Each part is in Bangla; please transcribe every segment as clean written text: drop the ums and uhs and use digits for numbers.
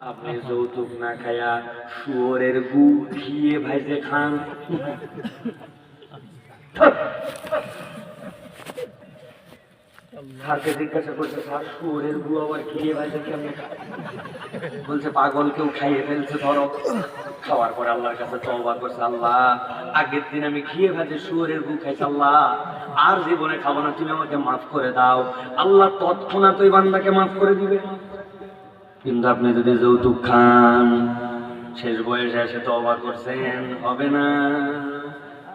আপনি যৌতুক না খায়া শুয়োরের গু ঘিয়ে ভাইজে খান। স্যারকে জিজ্ঞাসা করছে, স্যার শুয়োরের গু আবার ঘিয়ে ভাইজে কেমন খায়? বলছে পাগল কেউ খাইয়ে ফেলছে ধরো। খাওয়ার পরে আল্লাহর কাছে তওবা করছে, আল্লাহ আগের দিন আমি ঘিয়ে ভাজে শুয়োরের গু খাইছি, আল্লাহ আর জীবনে খাবো না, তুমি আমাকে মাফ করে দাও। আল্লাহ তৎক্ষণাৎ ওই বান্দাকে মাফ করে দিবে। কিন্তু আপনি যদি যৌতুক খান, শেষ বয়সে এসে তওবা করছেন, হবে না।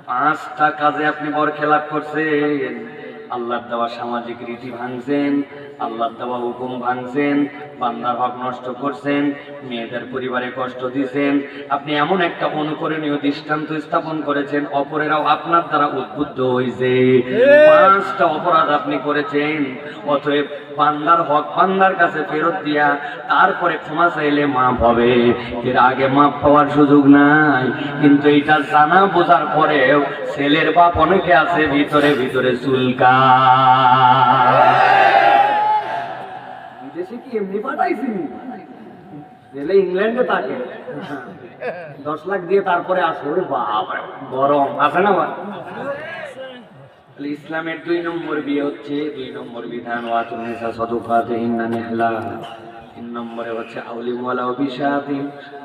5টা কাজে আপনি বরখেলাপ করছেন। আল্লাহর দেওয়া সামাজিক রীতি ভাঙছেন, আল্লাহর দেওয়া হুকুম ভাঙছেন, বান্দার হক নষ্ট করছেন, মেয়েদের পরিবারে কষ্ট দিয়েছেন। আপনি এমন একটা অনুকরণীয় দৃষ্টান্ত স্থাপন করেছেন, অপরেরাও আপনার দ্বারা উদ্বুদ্ধ হয়েছে। 5টা অপরাধ আপনি করেছেন। অতএব বান্দার হক বান্দার কাছে ফেরত দিয়া তারপরে ক্ষমা চাইলে মাফ হবে, এর আগে মাফ পাওয়ার সুযোগ নাই। কিন্তু এটা জানা বোঝার পরেও ছেলের বাপ অনেকে আছে ভিতরে ভিতরে চুলকা। বিদেশে কি এমনি পাঠাইছি, ছেলে ইংল্যান্ডে থাকে, 10 লাখ দিয়ে তারপরে আসলে বাবা গরম আছে না। ইসলামের 2 নম্বর বিয়ে হচ্ছে, 2 নম্বর বিধান ওয়াতুনিসা সাদুকাতিহিন্না নিহলা। 3 নম্বরে হচ্ছে আউলিমওয়ালা অভিশাপী,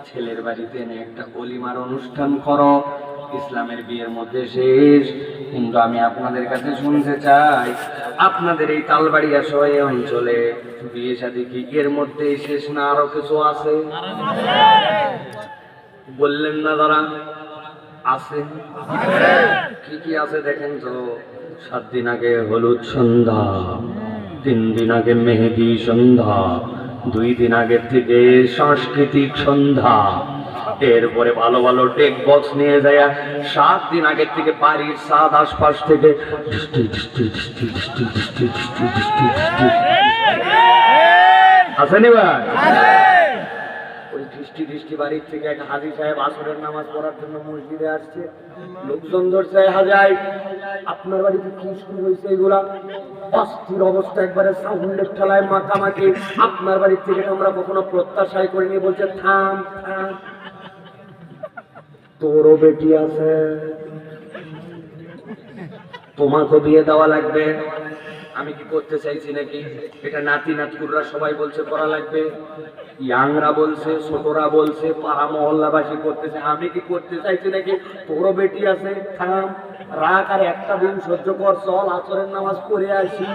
ছেলের বাড়িতে এনে একটা অলিমার অনুষ্ঠান করো। ইসলামের বিয়ের মধ্যে শেষ। কিন্তু আমি আপনাদের কাছে শুনতে চাই, আপনাদের এই তালবাড়িয়া সহ এই অঞ্চলে বিয়ে শাদী কি এর মধ্যেই শেষ না আরো কিছু আছে? বললেন না দাঁড়া, আছে। কি কি আছে দেখেন তো। 7 দিন আগে হলুদ সন্ধ্যা, 3 দিন আগে মেহেদি সন্ধ্যা, 2 দিন আগের থেকে সাংস্কৃতিক সন্ধ্যা, এরপরে ভালো ভালো টেক বক্স নিয়ে যায়। 7 দিন আগের থেকে বাড়ির ছাদ আশপাশ থেকে আসেনি ভাই? দৃষ্টি বাড়ির থেকে এক হাজী সাহেব আসরের নামাজ পড়ার জন্য মসজিদে আসছে, লোকজন ধরছে হাজার। আপনার বাড়িতে কি শুরু হয়েছে এগুলা? অস্থির অবস্থা, একবারে সাউন্ডের ঠেলায় মাখামাখি। আপনার বাড়ির থেকে আমরা কখনো প্রত্যাশাই করিনি। বলছে থাম থাম, তোরও বেটি আছে, তোমাকে বিয়ে দেওয়া লাগবে। আমি কি করতে চাইছি নাকি? এটা নাতি নাতকুররা সবাই বলছে করা লাগবে, ইয়াংরা বলছে, ছোটরা বলছে, পাড়া মহল্লাবাসী করতেছে। আমি কি করতে চাইছি নাকি? তোরও বেটি আছে, থাম, রাগ আর একটা দিন সহ্য কর, চল আসরের নামাজ পড়ে আসি।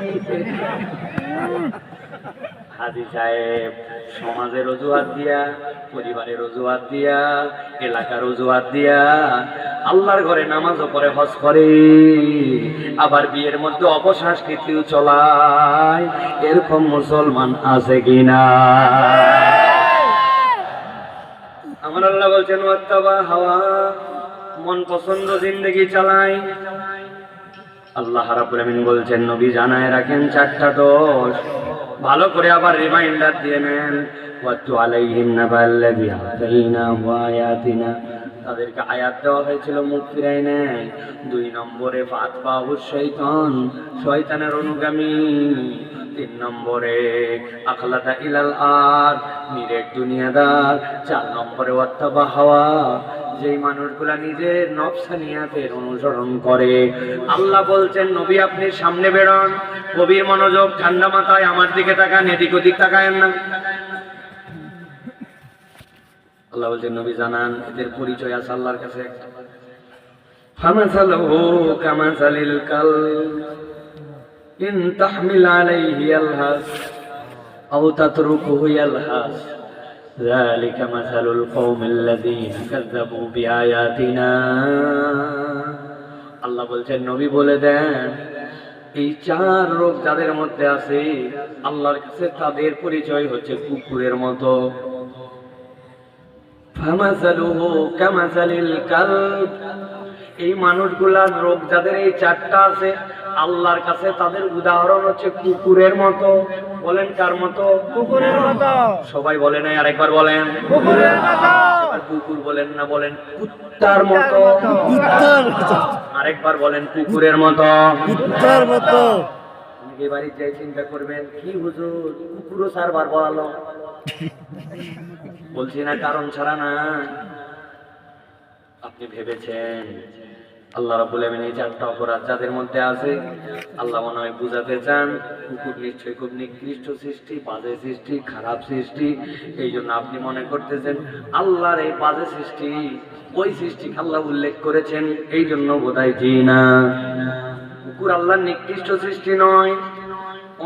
হাজী সাহেব সমাজের অজুহাত দিয়া, পরিবারের অজুহাত দিয়া, এলাকার অজুহাত দিয়া আল্লাহর ঘরে নামাজও পড়ে, হজ করে, আবার বিয়ের মধ্যে অপসংস্কৃতিও চলায়। এরকম মুসলমান আছে কিনা? আমার আল্লাহ বলছেন ওয়াত্তাবা হাওয়া, মন পছন্দ জিন্দেগি চালাই। আল্লাহ রাব্বুল আমিন বলছেন নবী জানায় রাখেন 4টা দোষ, ভালো করে আবার রিমাইন্ডার দিয়ে নেন। ওয়াতু আলাইহিম নাবাল্লাযী আতাইনাহু আয়াতিনা, তাদেরকে আয়াত দেওয়া হয়েছিল, মুখ ফিরায় নেয়। 2 নম্বরে ফাতবাহু শয়তান, শয়তানের অনুগামী। 3 নম্বরে আখলাদা ইলাল আর, নিরেক দুনিয়াদার। 4 নম্বরে ওয়াত্তাবা হাওয়া, যেই মানুষগুলা নিজের নফসানিয়াতের অনুসরণ করে। আল্লাহ বলছেন নবী আপনি সামনে বেরোন, গভীর মনোযোগ, ঠান্ডা মাথায় আমার দিকে তাকান, এদিক ওদিক তাকায়েন না। আল্লাহ বলছেন নবী জানান এদের পরিচয় আছে আল্লাহর কাছে। ফামাসালুহু কামাসালিল কালব ইন তাহমিল আলাইহি ইয়ালহাস আও তাতরুকুহু ইয়ালহাস যালিকা মাসালুল কওমিল লাযীনা কাযযাবু বিআয়াতিনা। আল্লাহ বলছেন নবী বলে দেন এই 4 রোগ যাদের মধ্যে আছে আল্লাহর কাছে তাদের পরিচয় হচ্ছে কুকুরের মতো। ফামাসালুহু কামাসালিল কালব, এই মানুষগুলার রোগ যাদের এই 4টা আছে আল্লাহর কাছে তাদের উদাহরণ হচ্ছে কুকুরের মতো। বলেন কার মতো? কুকুরের মতো। সবাই বলেন, আরেকবার বলেন কুকুরের মতো। কুকুর বলেন না, বলেন কুত্তার মতো। আরেকবার বলেন কুকুরের মতো, কুত্তার মতো। অনেকে বাড়ি যাই চিন্তা করবেন কি হুজুর কুকুরও 4 বার বলালো। বলছি না কারণ ছাড়া না। আপনি ভেবেছেন আল্লাহ রাব্বুল আলামিন এই চারটা অপরাধ যাদের মধ্যে আছে, আল্লাহ মনে হয় বুঝাতে চান কুকুর নিশ্চয়ই খুব নিকৃষ্ট সৃষ্টি, বাজে সৃষ্টি, খারাপ সৃষ্টি। এই জন্য আপনি মনে করতেছেন আল্লাহর এই বাজে সৃষ্টি, ওই সৃষ্টিকে আল্লাহ উল্লেখ করেছেন, এই জন্য বোধহয় জি না। কুকুর আল্লাহর নিকৃষ্ট সৃষ্টি নয়।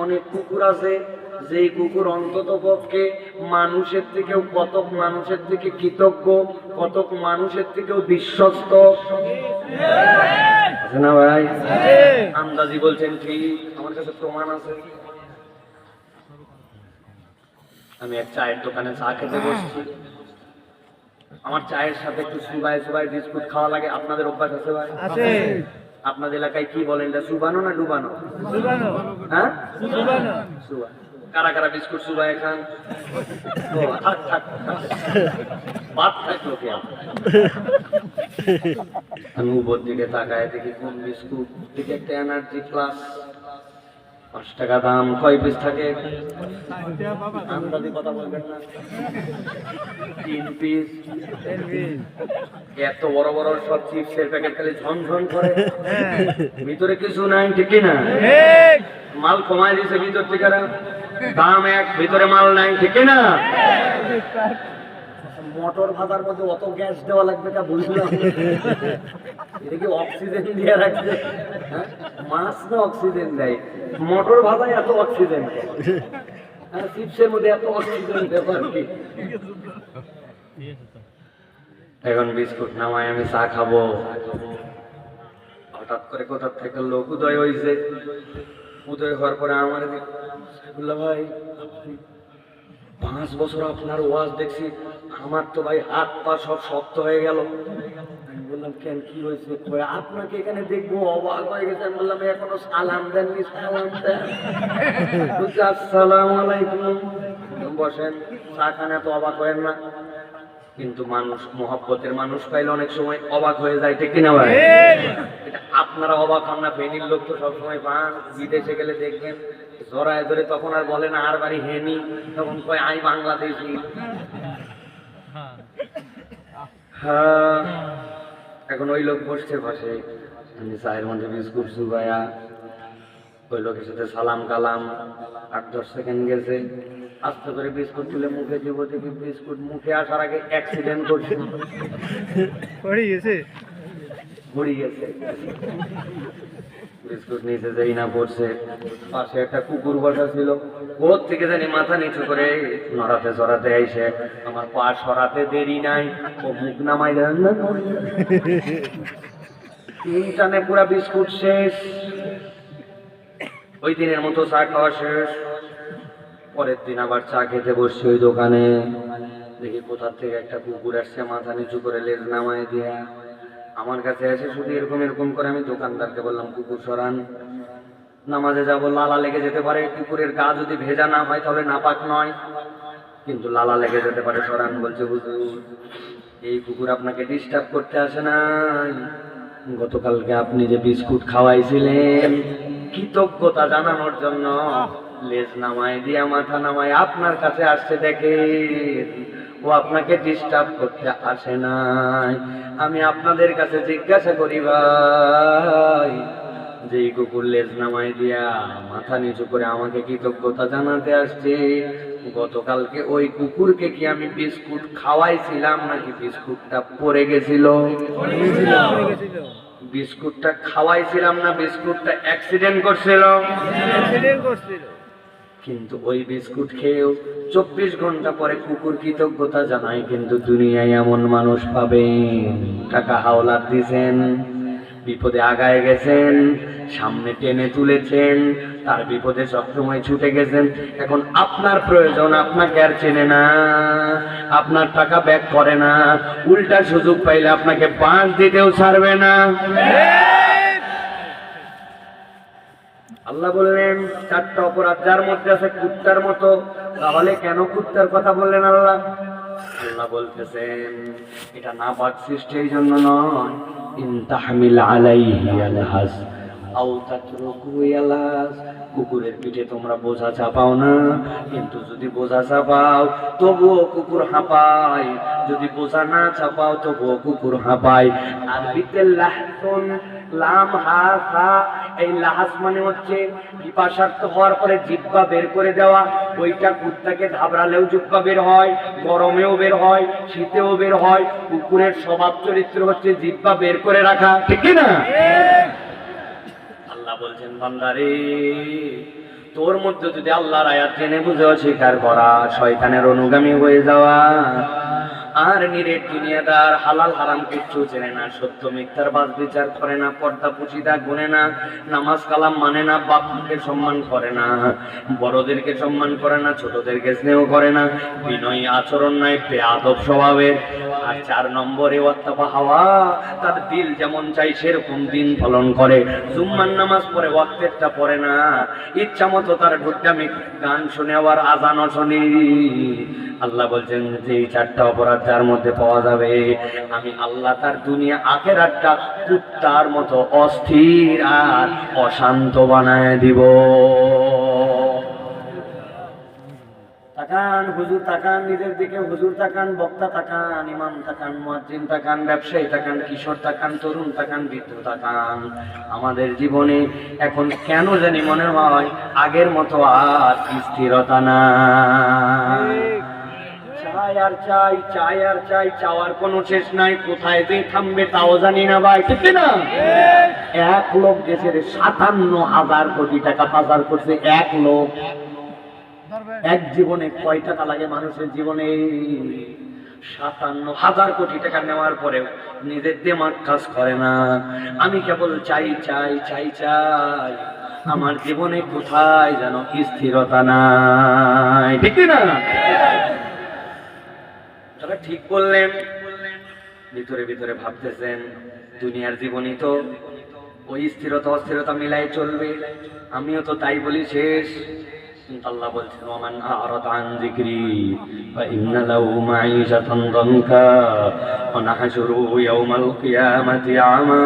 অনেক কুকুর আছে যেই কুকুর অন্তত পক্ষে মানুষের থেকেও কতক মানুষের থেকে কৃতজ্ঞ, কতক মানুষের থেকেও বিশ্বস্ত আছে না ভাই? আন্দাজি বলছেন ঠিক, আমার কাছে প্রমাণ আছে। আমি এক চায়ের দোকানে চা খেতে বসছি, আমার চায়ের সাথে একটু সুবাই সুবাই বিস্কুট খাওয়া লাগে। আপনাদের অভ্যাস আছে ভাই? আছে। আপনাদের এলাকায় কি বলেন, এটা সুবানো না ডুবানো? সুবানো। হ্যাঁ, সুবানো। সুবানো। কারা কারা বিস্কুট সুবাই খান? থাক থাক, বাদ থাকলো কি? আমি উপর দিকে তাকায় দেখি কোন বিস্কুট, দিকে একটা এনার্জি প্লাস 5 টাকা দাম। কয় পিস থাকে? আন্দাজি কথা বলবেন না। 3 পিস। এত বড় বড় সব চিপসের প্যাকেট খালি ঝনঝন করে, ভিতরে কিছু নাই, ঠিক না? মাল কমায় দিয়েছে ভিতর থেকে, দাম এক, ভিতরে মাল নাই, ঠিক না? মোটর ভাতার মধ্যে অত গ্যাস দেওয়া লাগবে তা বুঝলাম। এটা কি অক্সিজেন দিয়ে রাখছে? মাছ না অক্সিজেন দেয়? মোটর ভাতায় এত অক্সিজেন, চিপসের মধ্যে এত অক্সিজেন ব্যাপার কি? এখন বিস্কুট নামায় আমি চা খাবো, হঠাৎ করে কোথা থেকে লোক উদয় হয়েছে। উদয় হওয়ার পরে আমার ভাই 5 বছর আপনার ওয়াজ দেখছি, আমার তো ভাই হাত পা সব শক্ত হয়ে গেল। আমি বললাম কেন, কি হয়েছে? আপনাকে এখানে দেখবো, অবাক হয়ে গেছে। আমি বললাম এখনো সালাম দেননি, সালাম দেন। বলছে আসসালামু আলাইকুম। বসেন, চা খান, এত অবাক হয় না। কিন্তু মানুষ মহব্বতের মানুষ পাইলে অনেক সময় অবাক হয়ে যায়, ঠিক কিনা ভাই? এটা আপনারা অবাক হন না, ফেনীর লোক তো সবসময় পান। বিদেশে গেলে দেখবেন জড়ায় ধরে, তখন আর বলে না আর বাড়ি হেনি, তখন কয় আই বাংলাদেশি। হ্যাঁ, এখন ওই লোক বসছে পাশে, আমি চায়ের মধ্যে বিস্কুট চুবাইয়া ওই লোকের সাথে সালাম কালাম। 8-10 সেকেন্ড গেছে, আস্তে করে বিস্কুট তুলে মুখে দিব, দেখি বিস্কুট মুখে আসার আগে অ্যাক্সিডেন্ট করছে, পড়ে গেছে। বিস্কুট নিচে যাই না পড়ছে। পাশে একটা কুকুর বসা ছিল, ওর থেকে জানি মাথা নিচু করে নড়াতে চড়াতে আইসে, আমার পা সরাতে দেরি নাই, ও মুখ নামাই দেন না, টানে পুরা বিস্কুট শেষ। ওই দিনের মতো চা খাওয়া শেষ। পরের দিন আবার চা খেতে বসছি ওই দোকানে, দেখি কোথার থেকে একটা কুকুর আসছে, মাথা নিচু করে লেজ নামায় দিয়া আমার কাছে এসে শুধু এরকম এরকম করে। আমি দোকানদারকে বললাম কুকুর সরান, নামাজে যাবো, লালা লেগে যেতে পারে। কুকুরের গা যদি ভেজা না হয় তাহলে নাপাক নয়, কিন্তু লালা লেগে যেতে পারে, সরান। বলছে হুজুর এই কুকুর আপনাকে ডিস্টার্ব করতে আসে নাই, গতকালকে আপনি যে বিস্কুট খাওয়াইছিলেন কৃতজ্ঞতা জানানোর জন্য লেজ নামায় দিয়া মাথা নামায় আপনার কাছে আসছে, দেখে ও আপনাকে ডিস্টার্ব করতে আসে নাই। আমি আপনাদের কাছে জিজ্ঞাসা করি ভাই, যে কুকুর লেজ নামায় দিয়া মাথা নিচু করে আমাকে কৃতজ্ঞতা জানাতে আসছে, গতকালকে ওই কুকুরকে কি আমি বিস্কুট খাওয়াইছিলাম নাকি বিস্কুটটা পড়ে গেছিল? বিস্কুটটা খাওয়াইছিলাম না বিস্কুটটা অ্যাক্সিডেন্ট করছিল? কিন্তু ওই বিস্কুট খেয়েও 24 ঘন্টা পরে কুকুর কৃতজ্ঞতা জানায়। কিন্তু দুনিয়ায় এমন মানুষ পাবেন, টাকা হাওলাত দিয়েছেন, বিপদে আগায় গেছেন, সামনে টেনে তুলেছেন, তার বিপদে সবসময় ছুটে গেছেন। এখন আপনার প্রয়োজন, আপনাকে আর চেনে না, আপনার টাকা ব্যাক করে না, উল্টা সুযোগ পাইলে আপনাকে বাঁশ দিতেও ছাড়বে না। আল্লাহ বললেন 4টা অপরাধ যার মধ্যে আছে কুত্তার মতো। তাহলে কেন কুত্তার কথা বললেন আল্লাহ? আল্লাহ বলতেছেন এটা নাপাক সৃষ্টি, এই জন্য নয়। ইন তাহমিল আলাইহি আলহাস আও তাতরুকু ইয়ালাস, কুকুরের পিঠে তোমরা বোঝা চাপাও না, কিন্তু যদি বোঝা চাপাও তবুও কুকুর হাঁপায়, যদি বোঝা না চাপাও তবুও কুকুর হাঁপায়। আরবিতে লাহসুন, লাম হাসা, এই লাহাস মানে হচ্ছে পিপাসার্থ হওয়ার পরে জিহ্বা বের করে দেওয়া। ওইটা কুত্তাকে ধাবড়ালেও জিহ্বা বের হয়, গরমেও বের হয়, শীতেও বের হয়। কুকুরের স্বভাব চরিত্র হচ্ছে জিহ্বা বের করে রাখা, ঠিক না? আল্লাহ বলছেন বান্দারে, তোর মধ্যে যদি আল্লাহর আয়াত জেনে বুঝে অস্বীকার করা, শয়তানের অনুগামী হয়ে যাওয়া, আর নিরেট দুনিয়াদার, হালাল হারাম কিচ্ছু চেনে না, সত্য মিথ্যার বাস বিচার করে না, পর্দা পুশিদা গুনে না, নামাজ কালাম মানে না, বাপকে সম্মান করে না, বড়দেরকে সম্মান করে না, ছোটদেরকে স্নেহ করে না, বিনয়ী আচরণ নাই, বেয়াদব স্বভাবের। আর 4 নম্বরে ওয়াত্তাবা হাওয়া, তার দিল যেমন চাই সেরকম দিন পালন করে, জুম্মার নামাজ পড়ে ওয়াক্তেরটা পড়ে না, ইচ্ছা মতো তার ঢুকটামি গান শুনে আবার আজানও শুনি। আল্লাহ বলছেন যে এই 4টা অপরাধ যার মধ্যে পাওয়া যাবে, আমি আল্লাহ তার দুনিয়া আখেরাতটা কুত্তার মতো অস্থির আর অশান্ত বানায় দিব। তাকান হুজুর, তাকান নিজের দিকে, হুজুর তাকান, বক্তা তাকান, ইমাম তাকান, মুয়াজ্জিন তাকান, ব্যবসায়ী তাকান, কিশোর তাকান, তরুণ তাকান, বৃদ্ধ তাকান। আমাদের জীবনে এখন কেন জানি মনে হয় আগের মতো আর স্থিরতা নাই। চাই আর চাই, চাই আর চাই, চাওয়ার কোনো শেষ নাই, কোথায় যে থামবে তাও জানি না ভাই, ঠিক না? এক লোক দেশের 57,000 কোটি টাকা পাচার করছে, এক লোক। এক জীবনে কয় টাকা লাগে মানুষের জীবনে? 57,000 কোটি টাকা নেওয়ার পরেও নিজের দিমাগ কাজ করে না। আমি কেবল চাই চাই চাই চাই, আমার জীবনে কোথায় যেন স্থিরতা নাই, ঠিক না? তবে ঠিক বললেন, ভিতরে ভিতরে ভাবতেছেন দুনিয়ার জীবনই তো ওই স্থিরতা অস্থিরতা মিলাই চলবে, আমিও তো তাই বলি শেষ। আল্লাহ বলছেন ওমান আ'রাদা আন যিকরি ফাইন্না লাহু মাঈশাতান দানকা ওয়া নাহশুরুহু ইয়াওমাল কিয়ামাতি আমা।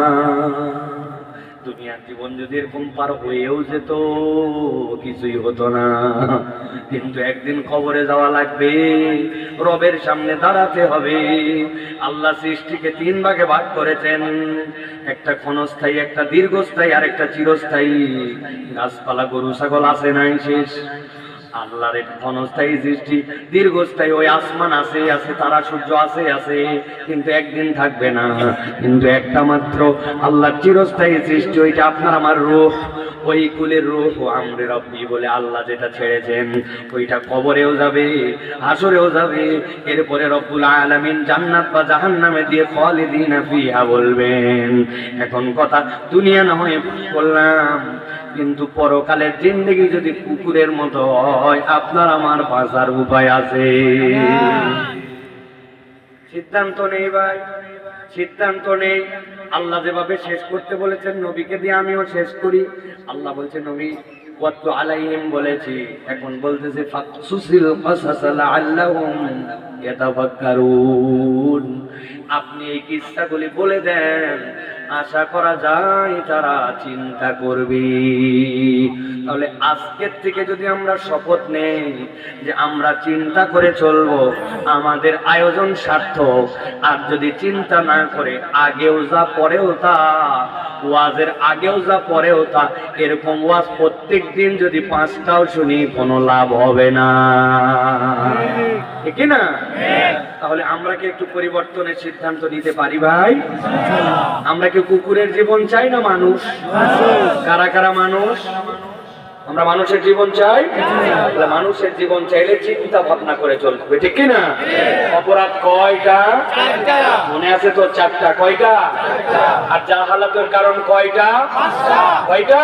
দুনিয়ার জীবন যদি এরকম পার হয়েও যেত কিছুই হতো না, কিন্তু একদিন কবরে যাওয়া লাগবে, রবের সামনে দাঁড়াতে হবে। আল্লাহ সৃষ্টিকে 3 ভাগে ভাগ করেছেন, একটা ক্ষণস্থায়ী, একটা দীর্ঘস্থায়ী, আর একটা চিরস্থায়ী। গাছপালা গরু ছাগল আছে নাই শেষ, আল্লাহর এটা ক্ষণস্থায়ী সৃষ্টি। দীর্ঘস্থায়ী ওই আসমান আছে আছে, তারা সূর্য আছে আছে, কিন্তু একদিন থাকবে না। কিন্তু একটা মাত্র আল্লাহর চিরস্থায়ী সৃষ্টি, ওইটা আপনার আমার রূহ, ওই কুলের রূহ আমরে রব্বি বলে আল্লাহ যেটা ছেড়েছেন, ওইটা কবরেও যাবে, হাসরেও যাবে। এরপরে রব্বুল আলামিন জান্নাত বা জাহান্নামে দিয়ে খালিদিনা ফিহা বলবেন। এখন কথা দুনিয়া না হয়ে বললাম, কিন্তু পরকালের জিন্দেগি যদি কুকুরের মতো হয়, আপনার আমার বাঁচার উপায় আছে? সিদ্ধান্ত নেই ভাই, সিদ্ধান্ত নেই। আল্লাহ যেভাবে শেষ করতে বলেছেন, নবীকে দিয়ে আমিও শেষ করি। আল্লাহ বলছে নবী ওয়াতলু আলাইহিম বলেছি, এখন বলতেছে ফাকসুসিল কাসাস লাআল্লাহুম ইয়াতাফাক্কারুন। আপনি এই কিসসাগুলি বলে দেন, আশা করা যায় তারা চিন্তা করবে। তাহলে আজকের থেকে যদি আমরা শপথ নেই যে আমরা চিন্তা করে চলবো, আমাদের আয়োজন সার্থক। আর যদি চিন্তা না করে আগেও যা পরেও তা, ওয়াজের আগেও যা পরেও তা, এরকম ওয়াজ প্রত্যেক দিন যদি 5টাও শুনি কোনো লাভ হবে না, ঠিক না? তাহলে আমরা কি একটু পরিবর্তনের সিদ্ধান্ত নিতে পারি ভাই? আমরা কি কুকুরের জীবন চাই না মানুষ? কারা কারা মানুষ? আমরা মানুষের জীবন চাই। মানুষের জীবন চাইলে চিন্তা ভাবনা করে চলবে, ঠিক না? অপরাধ কয়টা? মনে আছে তো? 4টা। কয়টা? আর জাহালাতের কারণ কয়টা? কয়টা?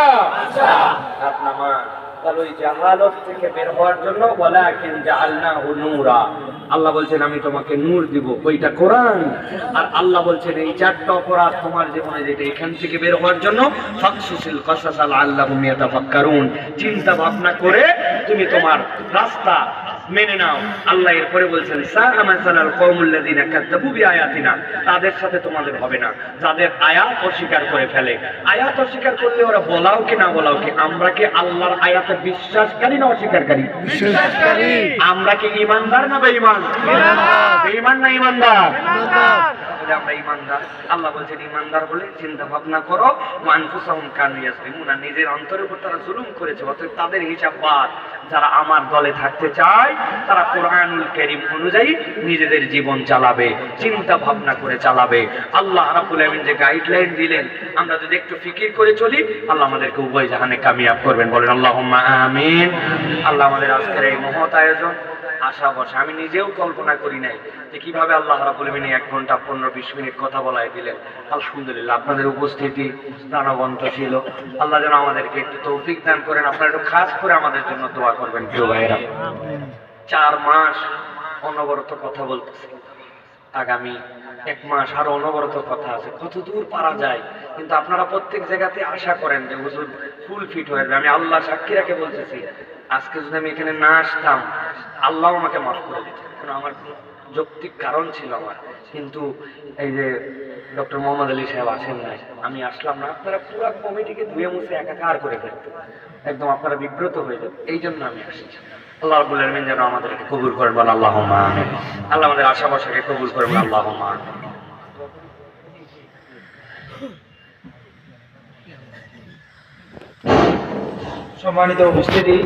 আপনামা। তাহলে ওই জাহালত থেকে বের হওয়ার জন্য ওয়ালাকিন জাআলনাহু নূরা, আল্লাহ বলছেন আমি তোমাকে নূর দিব, ওইটা কোরআন। আর আল্লাহ বলছেন এই 4টা অপরাধ তোমার জীবনে যেটা, এখান থেকে বের হওয়ার জন্য ফাকসুসিল কাসাস লাআল্লাহুম ইয়াতাফাক্কারুন, চিন্তা ভাবনা করে তুমি তোমার রাস্তা মেনে নাও। আল্লাহ এরপরে বলছেন সাআ মাসালাল কওমুল্লাযিনা কাযযাবু বিআয়াতিনা, তাদের সাথে তোমাদের হবে না যাদের আয়াত অস্বীকার করে ফেলে। আয়াত অস্বীকার করলে ওরা বলাও কি না বলাও কি, আমরা কি আল্লাহর আয়াতে বিশ্বাসকারী না অস্বীকারী? বিশ্বাসকারী। আমরা কি ঈমানদার না বেঈমান? বেঈমান না ঈমানদার? আমরা ঈমানদার। আল্লাহ বলছেন ঈমানদার বলে চিন্তা ভাবনা করো, আনফুসাহুম কানু ইয়াজলিমুনা, নিজের অন্তরের উপর তারা জুলুম করেছে, অতএব তাদের হিসাব বাদ। যারা আমার দলে থাকতে চায় তারা কোরআনুল কারীম অনুযায়ী নিজেদের জীবন চালাবে, চিন্তা ভাবনা করে চালাবে। আল্লাহ রাব্বুল আলামিন যে গাইডলাইন দিলেন, আমরা যদি একটু ফিকির করে চলি, আল্লাহ আমাদেরকে উভয় জাহানে কামিয়াব করবেন। বলেন আল্লাহুম্মা আমিন। আল্লাহ আমাদের আজকের এই মহৎ আয়োজন আশা বসা আমি নিজেও কল্পনা করি নাই যে কিভাবে আল্লাহ রাব্বুল আলামিন 1 ঘন্টা 15-20 মিনিট কথা বলায় দিলেন। আলহামদুলিল্লাহ, আপনাদের উপস্থিতি প্রাণবন্ত ছিল। আল্লাহ যেন আমাদেরকে একটু তৌফিক দান করেন। আপনারা একটু খাস করে আমাদের জন্য দোয়া করবেন প্রিয় ভাইয়েরা। 4 মাস অনবরত কথা বলতেছি, আগামী 1 মাস আরো অনবরত কথা আছে, কত দূর পারা যায়। কিন্তু আপনারা প্রত্যেক জায়গাতে আশা করেন যে হুজুর ফুল ফিট হয়ে যাবে। আমি আল্লাহ সাক্ষী রেখে বলতেছি, আজকে যদি আমি এখানে না আসতাম আল্লাহ আমাকে মাফ করে দিতেন, কারণ আমার যৌক্তিক কারণ ছিল আমার। কিন্তু এই যে ডক্টর মোহাম্মদ আলী সাহেব আসেন নাই, আমি আসলাম না, আপনারা পুরো কমিটিকে ধুয়ে মুছে একাকার করে ফেলতেন, একদম আপনারা বিব্রত হয়ে যাবেন। এই জন্য আমি আসছি। আল্লাহ রাব্বুল আলামিন যেন আমাদেরকে কবুল করেন, বলেন আল্লাহুম্মা আমিন। আল্লাহ আমাদের আশা ভরসাকে কবুল করেন, বলেন আল্লাহুম্মা আমিন। সম্মানিত উপস্থিতি,